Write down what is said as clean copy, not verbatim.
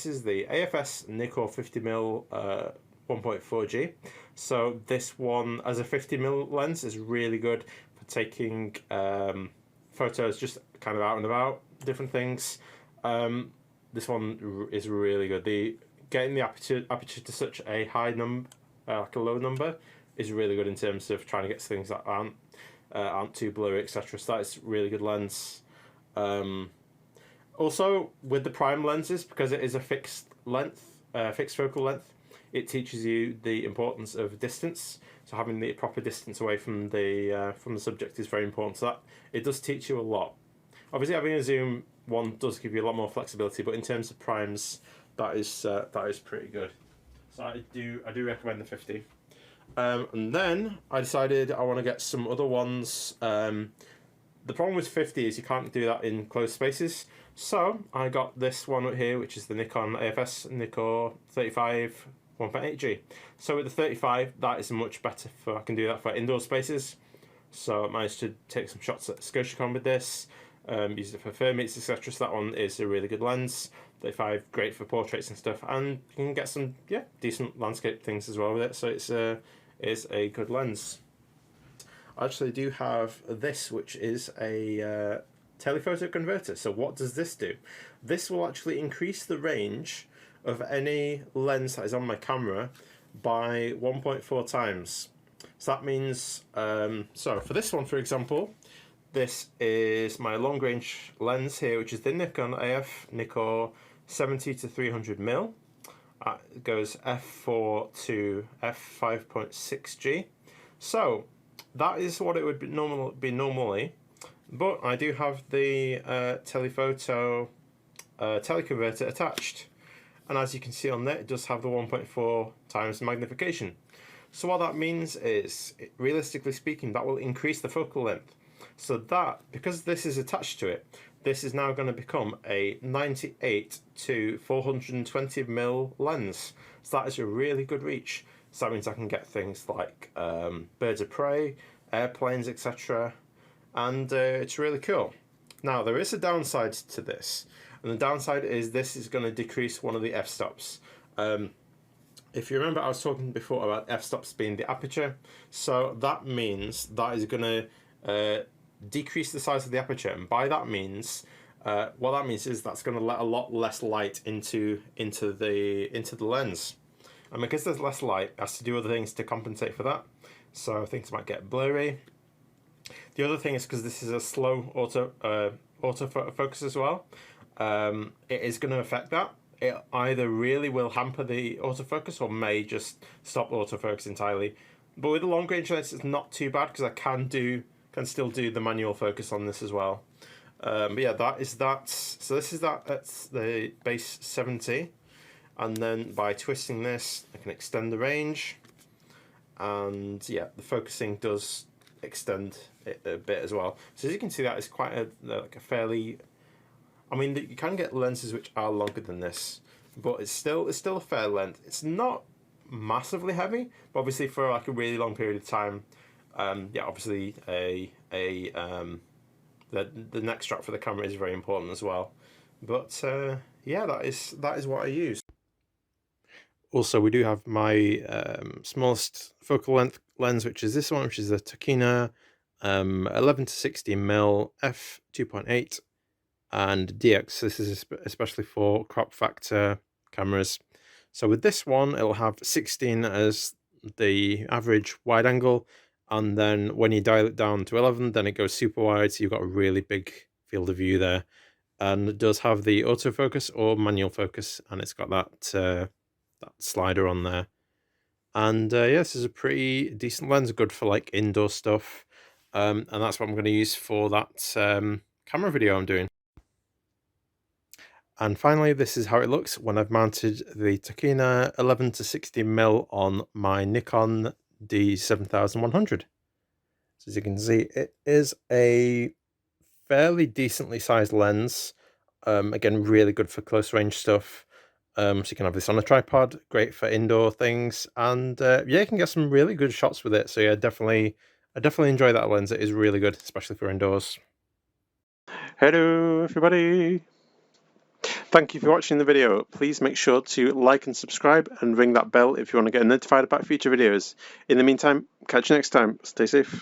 This is the AF-S Nikkor 50mm 1.4G. So this one, as a 50mm lens, is really good for taking photos just kind of out and about, different things. This one is really good. Getting the aperture to such a high number, like a low number, is really good in terms of trying to get things that aren't too blurry, etc. So that's really good lens. Also, with the prime lenses, because it is a fixed focal length, it teaches you the importance of distance. So having the proper distance away from the subject is very important. So that it does teach you a lot. Obviously, having a zoom one does give you a lot more flexibility, but in terms of primes, that is pretty good. So I do recommend the 50. And then I decided I want to get some other ones. The problem with 50 is you can't do that in closed spaces. So I got this one right here, which is the Nikkor AF-S Nikkor 35 1.8G. So with the 35, that is much better I can do that for indoor spaces. So I managed to take some shots at ScotiaCon with this, use it for fair meets, etc. So that one is a really good lens. 35, great for portraits and stuff, and you can get some decent landscape things as well with it. So it's a good lens. I actually do have this, which is a telephoto converter. So what does this do? This will actually increase the range of any lens that is on my camera by 1.4 times. So that means, so for this one, for example, this is my long range lens here, which is the Nikon AF Nikkor 70 to 300mm. It goes f4 to f5.6G. So that is what it would be normally, but I do have the telephoto teleconverter attached, and as you can see on there, it does have the 1.4 times magnification. So what that means is, realistically speaking, that will increase the focal length. So that, because this is attached to it, this is now going to become a 98 to 420mm lens. So that is a really good reach. So that means I can get things like birds of prey, airplanes, etc. And it's really cool. Now, there is a downside to this. And the downside is this is going to decrease one of the f-stops. If you remember, I was talking before about f-stops being the aperture. So that means that is going to decrease the size of the aperture. And by that means, what that means is that's going to let a lot less light into the lens. And because there's less light, it has to do other things to compensate for that. So things might get blurry. The other thing is, because this is a slow autofocus as well, it is going to affect that. It either really will hamper the autofocus or may just stop autofocus entirely. But with the long range lens, it's not too bad, because I can still do the manual focus on this as well. But yeah, that is that. So this is that at the base 70. And then by twisting this, I can extend the range. And yeah, the focusing does extend it a bit as well. So as you can see, that is quite a fairly, I mean, you can get lenses which are longer than this, but it's still a fair length. It's not massively heavy, but obviously for like a really long period of time, yeah, obviously the neck strap for the camera is very important as well. But yeah, that is what I use. Also, we do have my smallest focal length lens, which is this one, which is the Tokina 11 to 16mm f2.8 and DX. This is especially for crop factor cameras. So with this one, it'll have 16 as the average wide angle, and then when you dial it down to 11, then it goes super wide, so you've got a really big field of view there. And it does have the autofocus or manual focus, and it's got that slider on there. And yeah, this is a pretty decent lens, good for like indoor stuff, and that's what I'm going to use for that camera video I'm doing. And finally, this is how it looks when I've mounted the Tokina 11 to 16mm on my Nikon D7100. So as you can see, it is a fairly decently sized lens. Again, really good for close range stuff. So you can have this on a tripod, great for indoor things, and yeah, you can get some really good shots with it. So yeah, I definitely enjoy that lens. It is really good, especially for indoors. Hello everybody! Thank you for watching the video. Please make sure to like and subscribe and ring that bell if you want to get notified about future videos. In the meantime, catch you next time. Stay safe.